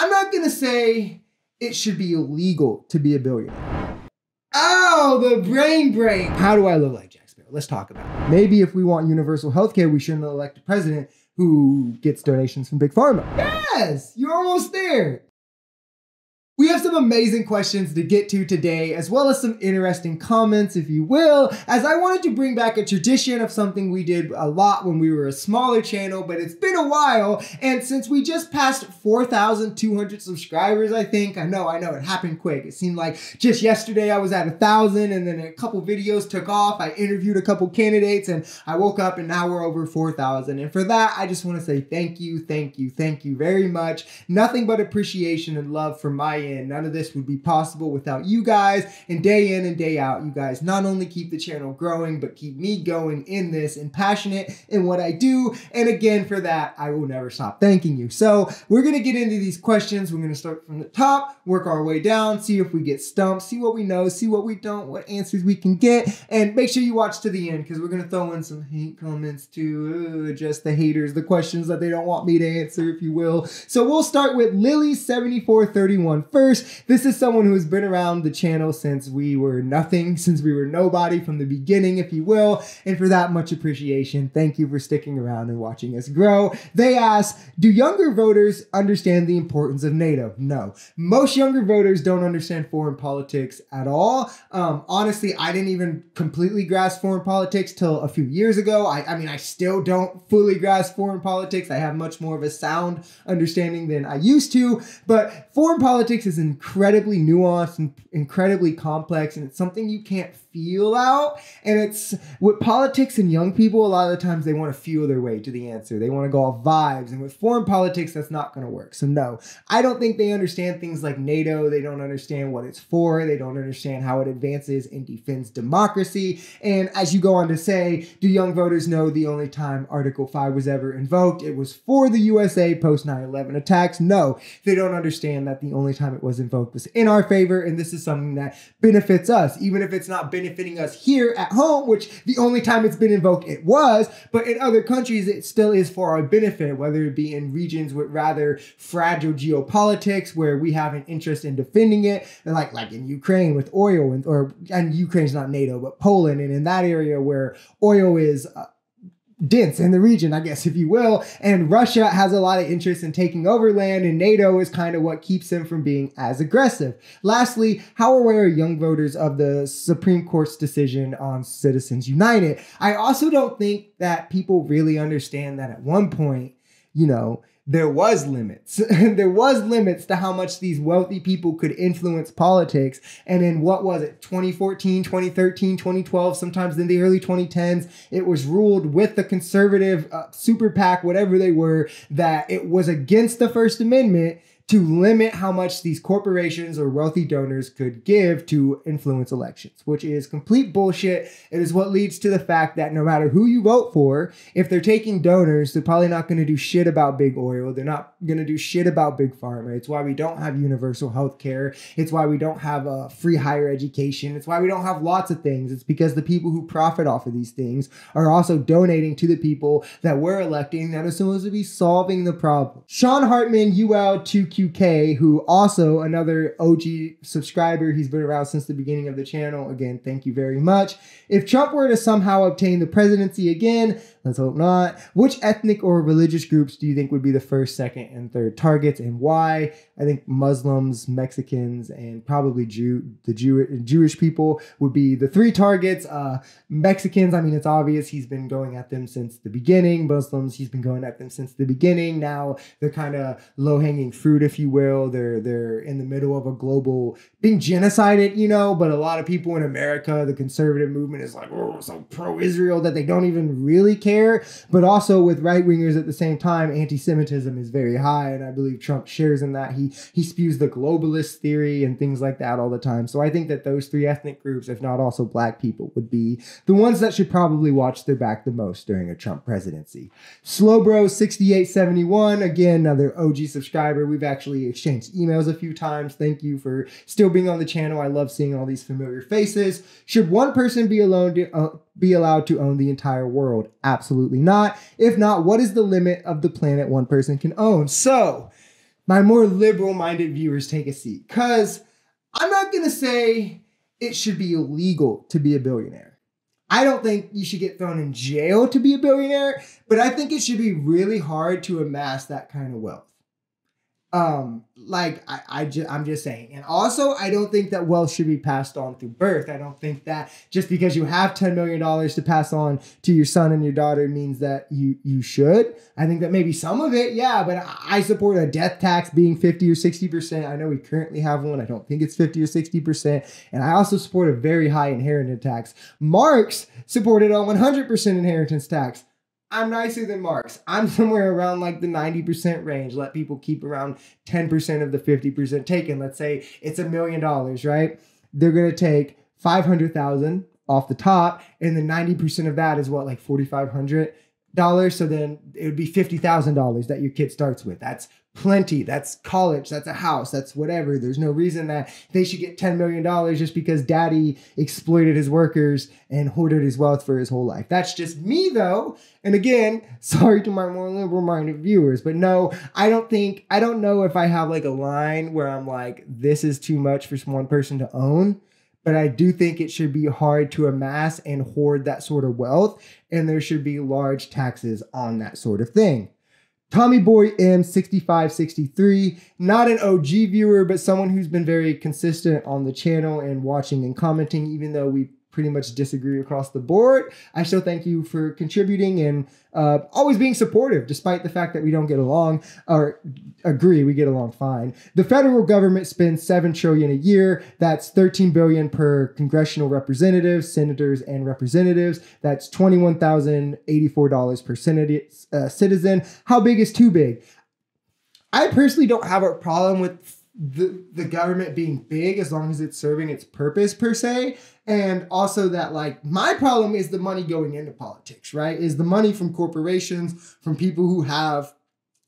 I'm not going to say it should be illegal to be a billionaire. Oh, the brain. How do I look like Jack Sparrow? Let's talk about it. Maybe if we want universal healthcare, we shouldn't elect a president who gets donations from Big Pharma. Yes, you're almost there. We have some amazing questions to get to today, as well as some interesting comments, if you will, as I wanted to bring back a tradition of something we did a lot when we were a smaller channel, but it's been a while, and since we just passed 4,200 subscribers, I think, I know, it happened quick. It seemed like just yesterday I was at 1,000, and then a couple videos took off, I interviewed a couple candidates, and I woke up and now we're over 4,000, and for that, I just want to say thank you very much. Nothing but appreciation and love from my end. None of this would be possible without you guys, and day in and day out, you guys not only keep the channel growing, but keep me going in this and passionate in what I do. And again, for that, I will never stop thanking you. So we're going to get into these questions. We're going to start from the top, work our way down, see if we get stumped, see what we know, see what we don't, what answers we can get, and make sure you watch to the end because we're going to throw in some hate comments too, just the haters, the questions that they don't want me to answer, if you will. So we'll start with Lily7431 first. This is someone who has been around the channel since we were nothing, since we were nobody from the beginning, if you will. And for that, much appreciation. Thank you for sticking around and watching us grow. They ask, do younger voters understand the importance of NATO? No. Most younger voters don't understand foreign politics at all. Honestly, I didn't even completely grasp foreign politics till a few years ago. I mean, I still don't fully grasp foreign politics. I have much more of a sound understanding than I used to, but foreign politics is incredibly nuanced and incredibly complex, and it's something you can't feel out. And it's with politics and young people, a lot of the times they want to feel their way to the answer. They want to go off vibes, and with foreign politics, that's not going to work. So no, I don't think they understand things like NATO. They don't understand what it's for. They don't understand how it advances and defends democracy. And as you go on to say, do young voters know the only time Article 5 was ever invoked? It was for the USA post 9/11 attacks. No, they don't understand that the only time it was invoked was in our favor, and this is something that benefits us, even if it's not benefiting us here at home, which the only time it's been invoked it was, but in other countries it still is for our benefit, whether it be in regions with rather fragile geopolitics where we have an interest in defending it, like in Ukraine with oil, and Ukraine's not NATO, but Poland, and in that area where oil is dense in the region, I guess, if you will, and Russia has a lot of interest in taking over land, and NATO is kind of what keeps them from being as aggressive. Lastly, how aware are young voters of the Supreme Court's decision on Citizens United? I also don't think that people really understand that at one point, you know, there was limits. There was limits to how much these wealthy people could influence politics. And in what was it, 2014, 2013, 2012, sometimes in the early 2010s, it was ruled with the conservative super PAC, whatever they were, that it was against the First Amendment to limit how much these corporations or wealthy donors could give to influence elections, which is complete bullshit. It is what leads to the fact that no matter who you vote for, if they're taking donors, they're probably not going to do shit about big oil. They're not going to do shit about big pharma. It's why we don't have universal health care. It's why we don't have free higher education. It's why we don't have lots of things. It's because the people who profit off of these things are also donating to the people that we're electing that are supposed to be solving the problem. Sean Hartman, UL2QK, who also another OG subscriber, he's been around since the beginning of the channel. Again, thank you very much. If Trump were to somehow obtain the presidency again, let's hope not, which ethnic or religious groups do you think would be the first, second, and third targets, and why? I think Muslims, Mexicans, and probably the Jewish people would be the three targets. Mexicans, I mean, it's obvious he's been going at them since the beginning. Muslims, he's been going at them since the beginning. Now they're kind of low-hanging fruit, if you will. They're in the middle of a global being genocided, you know, but a lot of people in America, the conservative movement is like, oh, so pro-Israel that they don't even really care. But also with right-wingers at the same time, anti-Semitism is very high, and I believe Trump shares in that. He spews the globalist theory and things like that all the time. So I think that those three ethnic groups, if not also black people, would be the ones that should probably watch their back the most during a Trump presidency. Slowbro6871, again, another OG subscriber. We've actually exchanged emails a few times. Thank you for still being on the channel. I love seeing all these familiar faces. Should one person be allowed to own the entire world? Absolutely not. If not, what is the limit of the planet one person can own? So my more liberal-minded viewers take a seat. Because I'm not going to say it should be illegal to be a billionaire. I don't think you should get thrown in jail to be a billionaire, but I think it should be really hard to amass that kind of wealth. I'm just saying. And also, I don't think that wealth should be passed on through birth. I don't think that just because you have $10 million to pass on to your son and your daughter means that you should. I think that maybe some of it, yeah, but I support a death tax being 50 or 60%. I know we currently have one. I don't think it's 50 or 60%. And I also support a very high inheritance tax. Marx supported a 100% inheritance tax. I'm nicer than Marx. I'm somewhere around like the 90% range. Let people keep around 10% of the 50% taken. Let's say it's $1 million, right? They're going to take $500,000 off the top, and then 90% of that is what, like $4,500? So then it would be $50,000 that your kid starts with. That's plenty. That's college. That's a house. That's whatever. There's no reason that they should get $10 million just because daddy exploited his workers and hoarded his wealth for his whole life. That's just me though. And again, sorry to my more liberal-minded viewers, but no, I don't know if I have like a line where I'm like, this is too much for one person to own. But I do think it should be hard to amass and hoard that sort of wealth. And there should be large taxes on that sort of thing. Tommy Boy M6563, not an OG viewer, but someone who's been very consistent on the channel and watching and commenting, even though we pretty much disagree across the board. I still thank you for contributing and always being supportive, despite the fact that we don't get along or agree. We get along fine. The federal government spends $7 trillion a year. That's $13 billion per congressional representative, senators, and representatives. That's $21,084 per citizen. How big is too big? I personally don't have a problem with the government being big as long as it's serving its purpose per se. And also that like my problem is the money going into politics, right? Is the money from corporations, from people who have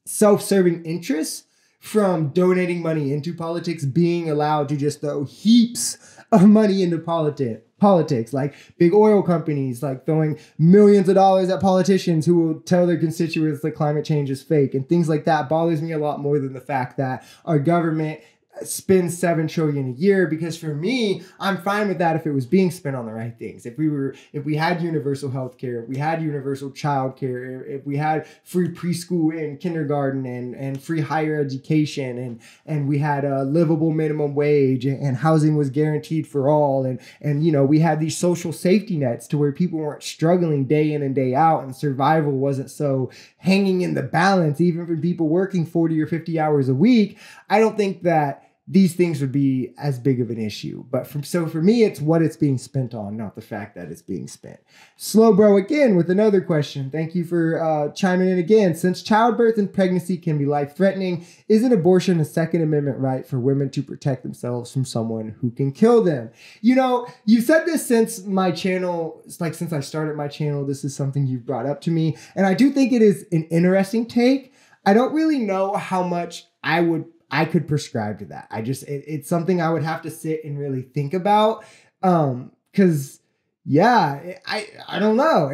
self-serving interests, from donating money into politics, being allowed to just throw heaps of money into politics, like big oil companies, like throwing millions of dollars at politicians who will tell their constituents that climate change is fake and things like that bothers me a lot more than the fact that our government spends $7 trillion a year, because for me, I'm fine with that if it was being spent on the right things. If we had universal health care, if we had universal child care, if we had free preschool and kindergarten and free higher education and we had a livable minimum wage and housing was guaranteed for all and you know, we had these social safety nets to where people weren't struggling day in and day out and survival wasn't so hanging in the balance, even for people working 40 or 50 hours a week, I don't think that these things would be as big of an issue. But for me, it's what it's being spent on, not the fact that it's being spent. Slow Bro again with another question. Thank you for chiming in again. Since childbirth and pregnancy can be life-threatening, isn't abortion a Second Amendment right for women to protect themselves from someone who can kill them? You know, you've said this since my channel, since I started my channel, this is something you've brought up to me. And I do think it is an interesting take. I don't really know how much I could prescribe to that. It's something I would have to sit and really think about. Cause yeah, I don't know.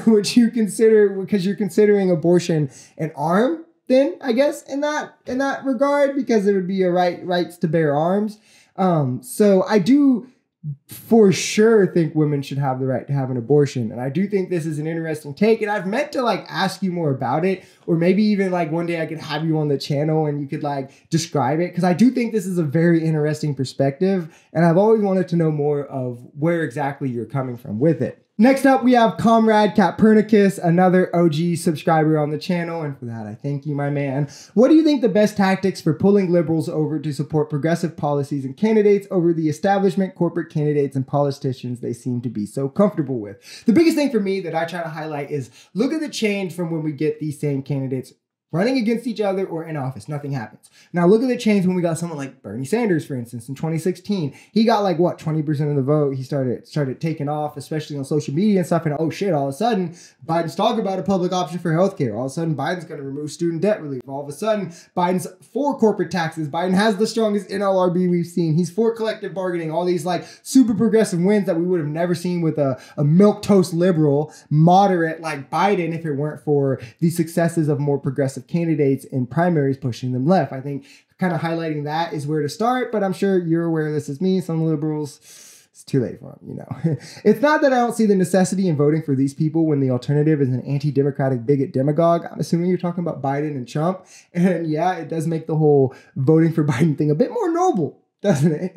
Would you consider, because you're considering abortion an arm then, I guess, in that regard, because it would be a rights to bear arms. So I do for sure think women should have the right to have an abortion. And I do think this is an interesting take. And I've meant to ask you more about it, or maybe even one day I could have you on the channel and you could describe it. Cause I do think this is a very interesting perspective. And I've always wanted to know more of where exactly you're coming from with it. Next up, we have Comrade Copernicus, another OG subscriber on the channel. And for that, I thank you, my man. What do you think the best tactics for pulling liberals over to support progressive policies and candidates over the establishment, corporate candidates, and politicians they seem to be so comfortable with? The biggest thing for me that I try to highlight is look at the change from when we get these same candidates running against each other or in office. Nothing happens. Now look at the change when we got someone like Bernie Sanders, for instance, in 2016. He got 20% of the vote. He started taking off, especially on social media and stuff. And oh shit, all of a sudden, Biden's talking about a public option for healthcare. All of a sudden, Biden's going to remove student debt relief. All of a sudden, Biden's for corporate taxes. Biden has the strongest NLRB we've seen. He's for collective bargaining. All these super progressive wins that we would have never seen with a milquetoast liberal, moderate like Biden if it weren't for the successes of more progressive progressive candidates in primaries pushing them left. I think kind of highlighting that is where to start, but I'm sure you're aware of this as me. Some liberals, it's too late for them, you know. It's not that I don't see the necessity in voting for these people when the alternative is an anti-democratic bigot demagogue. I'm assuming you're talking about Biden and Trump. And yeah, it does make the whole voting for Biden thing a bit more noble, doesn't it?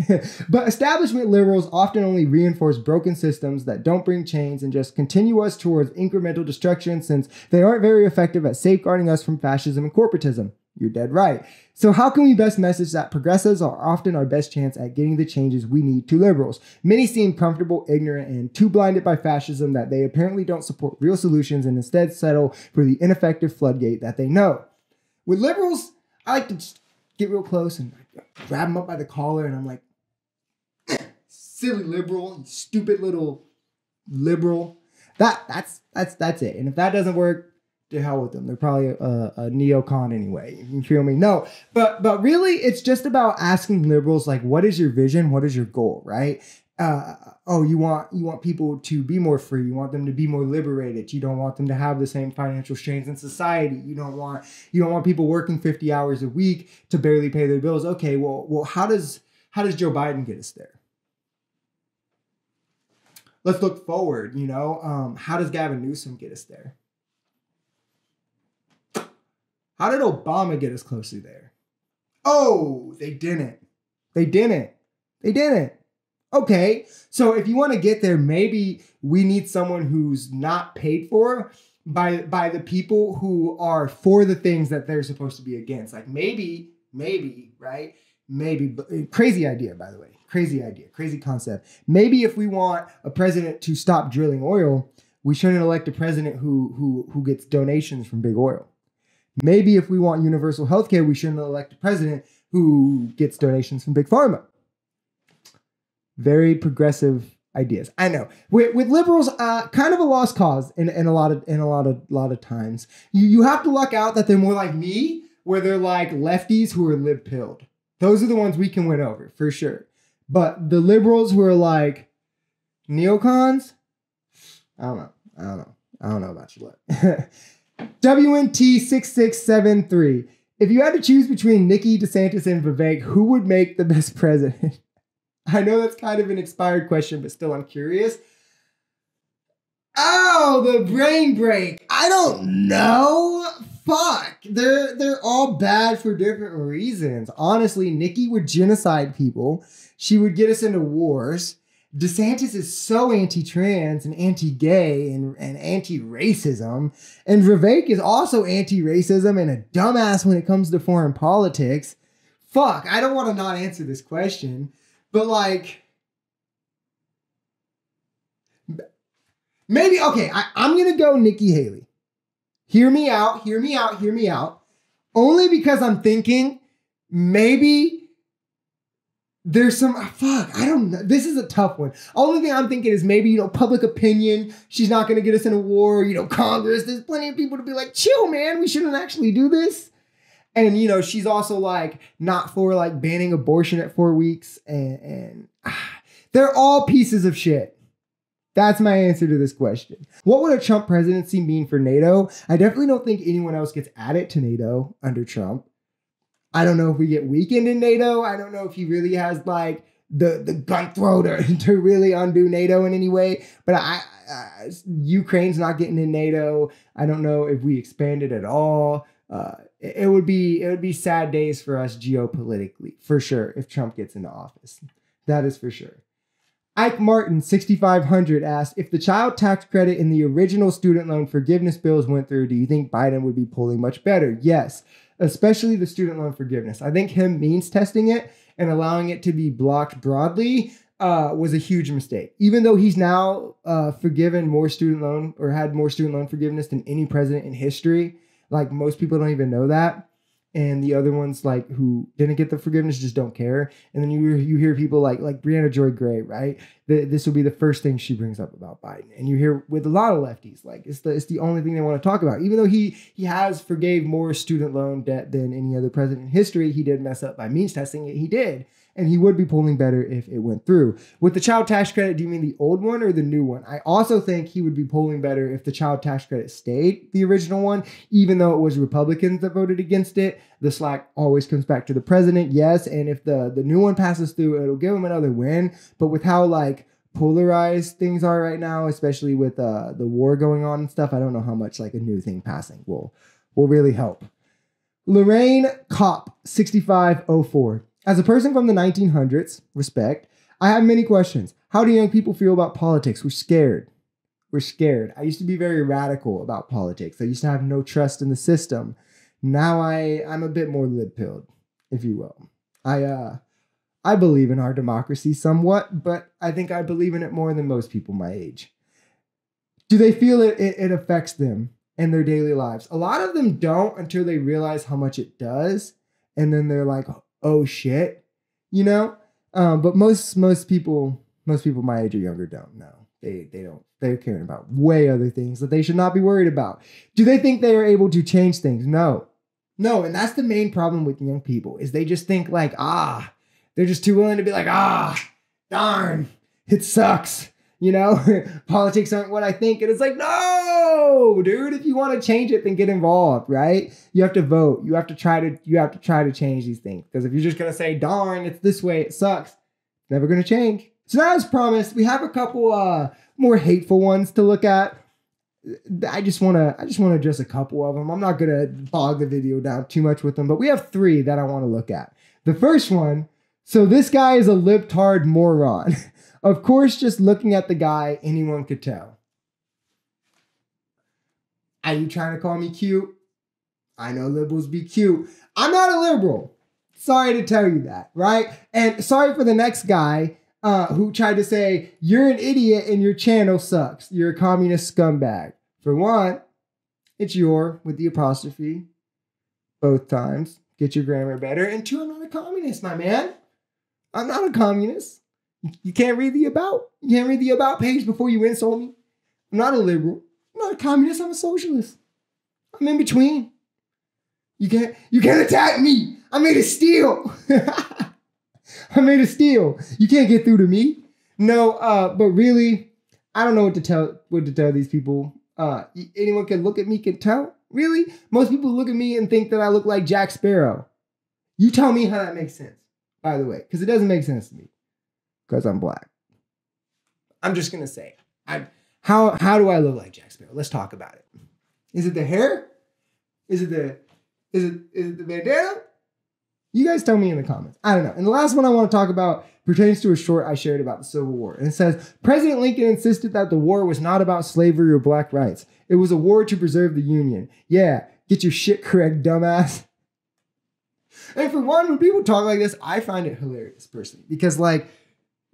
But establishment liberals often only reinforce broken systems that don't bring change and just continue us towards incremental destruction, since they aren't very effective at safeguarding us from fascism and corporatism. You're dead right. So how can we best message that progressives are often our best chance at getting the changes we need to liberals? Many seem comfortable, ignorant, and too blinded by fascism that they apparently don't support real solutions and instead settle for the ineffective floodgate that they know. With liberals, I like to just get real close and grab them up by the collar, and I'm like, silly liberal, you stupid little liberal. That's it. And if that doesn't work, to hell with them. They're probably a neocon anyway. You feel me? No, but really, it's just about asking liberals, like, what is your vision? What is your goal? Right? You want people to be more free. You want them to be more liberated. You don't want them to have the same financial strains in society. You don't want people working 50 hours a week to barely pay their bills. Okay, well, how does Joe Biden get us there? Let's look forward. How does Gavin Newsom get us there? How did Obama get us closer there? Oh, they didn't. Okay, so if you want to get there, maybe we need someone who's not paid for by the people who are for the things that they're supposed to be against. Like maybe, right? Maybe, crazy idea, by the way. Crazy idea, crazy concept. Maybe if we want a president to stop drilling oil, we shouldn't elect a president who gets donations from big oil. Maybe if we want universal healthcare, we shouldn't elect a president who gets donations from big pharma. Very progressive ideas. I know. With liberals, kind of a lost cause in a lot of times. You have to luck out that they're more like me, where they're like lefties who are lib-pilled. Those are the ones we can win over for sure. But the liberals who are like neocons, I don't know about you. What? WNT6673. If you had to choose between Nikki, DeSantis, and Vivek, who would make the best president? I know that's kind of an expired question, but still I'm curious. Oh, the brain break. I don't know. Fuck. They're all bad for different reasons. Honestly, Nikki would genocide people. She would get us into wars. DeSantis is so anti-trans and anti-gay and anti-racism. And Vivek is also anti-racism and a dumbass when it comes to foreign politics. Fuck, I don't want to not answer this question. But like, maybe, okay, I'm going to go Nikki Haley. Hear me out. Only because I'm thinking maybe there's some, I don't know. This is a tough one. Only thing I'm thinking is maybe, public opinion. She's not going to get us in a war. Congress. There's plenty of people to be like, chill, man. We shouldn't actually do this. And, she's also like not for like banning abortion at 4 weeks. And they're all pieces of shit. That's my answer to this question. What would a Trump presidency mean for NATO? I definitely don't think anyone else gets added to NATO under Trump. I don't know if we get weakened in NATO. I don't know if he really has like the gun throw to really undo NATO in any way. But Ukraine's not getting in NATO. I don't know if we expand it at all. It would be sad days for us geopolitically, for sure, if Trump gets into office. That is for sure. Ike Martin, 6500, asked, if the child tax credit in the original student loan forgiveness bills went through, do you think Biden would be polling much better? Yes, especially the student loan forgiveness. I think him means testing it and allowing it to be blocked broadly was a huge mistake. Even though he's now forgiven more student loan or had more student loan forgiveness than any president in history, like most people don't even know that. and the other ones like who didn't get the forgiveness just don't care. And then you hear people like Brianna Joy Gray, right? This will be the first thing she brings up about Biden. And you hear with a lot of lefties, like it's the only thing they want to talk about. Even though he has forgave more student loan debt than any other president in history, he did mess up by means testing it. He did. And he would be polling better if it went through. With the child tax credit, do you mean the old one or the new one? I also think he would be polling better if the child tax credit stayed the original one, even though it was Republicans that voted against it. The slack always comes back to the president, yes. And if the new one passes through, it'll give him another win. But with how like polarized things are right now, especially with the war going on and stuff, I don't know how much like a new thing passing will really help. Lorraine Kopp, 6504. As a person from the 1900s, respect, I have many questions. How do young people feel about politics? We're scared. We're scared. I used to be very radical about politics. I used to have no trust in the system. Now I'm a bit more lib-pilled, if you will. I believe in our democracy somewhat, but I think I believe in it more than most people my age. Do they feel it affects them in their daily lives? A lot of them don't until they realize how much it does. And then they're like, oh shit, you know? But most people my age or younger don't know. They don't. They're caring about way other things that they should not be worried about. Do they think they are able to change things? No. And that's the main problem with young people is they just think like, they're just too willing to be like, darn, it sucks. You know, politics aren't what I think. And it's like, no, dude, if you want to change it, then get involved, right? You have to vote. You have to try to change these things. Because if you're just going to say, darn, it's this way, it sucks, it's never going to change. So now, as promised, we have a couple more hateful ones to look at. I just want to address a couple of them. I'm not going to bog the video down too much with them, but we have 3 that I want to look at. The first one, so this guy is a libtard moron. Of course, just looking at the guy, anyone could tell. Are you trying to call me cute? I know liberals be cute. I'm not a liberal. Sorry to tell you that, right? And sorry for the next guy who tried to say, you're an idiot and your channel sucks. You're a communist scumbag. For one, it's your with the apostrophe both times. Get your grammar better. And 2, I'm not a communist, my man. I'm not a communist. You can't read the about. You can't read the about page before you insult me. I'm not a liberal. I'm not a communist. I'm a socialist. I'm in between. You can't attack me. I made of steel. I made of steel. You can't get through to me. No, but really, I don't know what to tell these people. Anyone can look at me, can tell. Really? Most people look at me and think that I look like Jack Sparrow. You tell me how that makes sense, by the way, because it doesn't make sense to me. Because I'm black. I'm just gonna say, how do I look like Jack Sparrow? Let's talk about it. Is it the hair? Is it the bandana? You guys tell me in the comments. I don't know. And the last one I want to talk about pertains to a short I shared about the Civil War. And it says, President Lincoln insisted that the war was not about slavery or black rights. It was a war to preserve the Union. Yeah, get your shit correct, dumbass. And for one, when people talk like this, I find it hilarious personally. Because like,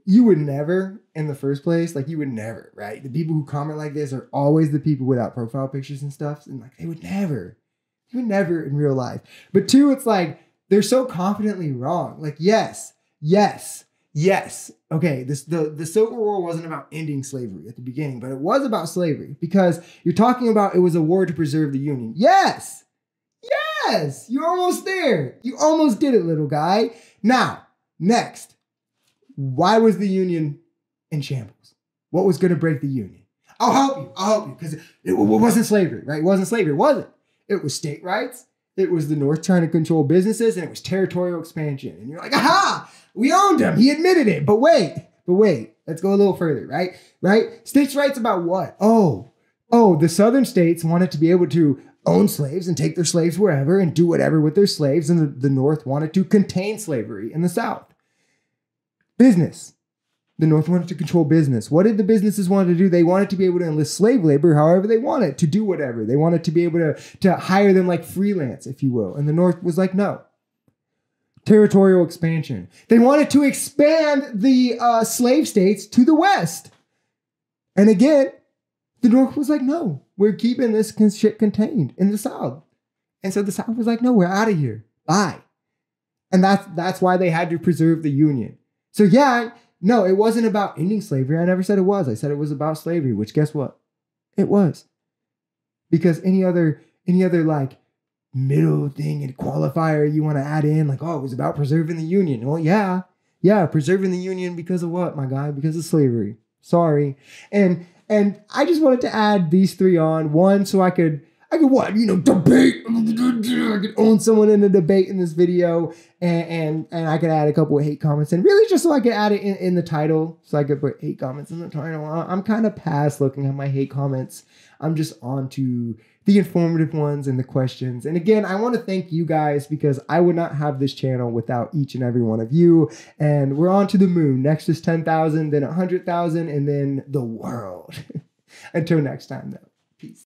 you would never, in the first place, like you would never, right? The people who comment like this are always the people without profile pictures and stuff. And like, they would never in real life. But 2, it's like, they're so confidently wrong. Like, yes. Okay, the Civil War wasn't about ending slavery at the beginning, but it was about slavery because you're talking about it was a war to preserve the Union. Yes, you're almost there. You almost did it, little guy. Now, next. Why was the Union in shambles? What was going to break the Union? I'll help you, because it wasn't slavery, right? It wasn't slavery, was it? It was state rights. It was the North trying to control businesses, and it was territorial expansion. And you're like, aha, we owned him. He admitted it. But wait, let's go a little further, right? States' rights about what? Oh, the Southern states wanted to be able to own slaves and take their slaves wherever and do whatever with their slaves, and the North wanted to contain slavery in the South. Business. The North wanted to control business. What did the businesses want to do? They wanted to be able to enlist slave labor however they wanted, to do whatever. They wanted to be able to hire them like freelance, if you will. And the North was like, no. Territorial expansion. They wanted to expand the slave states to the West. And again, the North was like, no, we're keeping this shit contained in the South. And so the South was like, no, we're out of here. Bye. And that's why they had to preserve the Union. So yeah, no, it wasn't about ending slavery. I never said it was. I said it was about slavery, which guess what? It was. Because any other like middle thing and qualifier you want to add in, like, oh, it was about preserving the Union. Well, yeah, preserving the Union because of what, my guy? Because of slavery. Sorry. And I just wanted to add these three on. One, so I could what, debate. I could own someone in a debate in this video, and I could add a couple of hate comments, and really just so I could add it in the title, so I could put hate comments in the title. I'm kind of past looking at my hate comments. I'm just on to the informative ones and the questions. And again, I want to thank you guys, because I would not have this channel without each and every one of you. And we're on to the moon. Next is 10,000, then 100,000, and then the world. Until next time, though. Peace.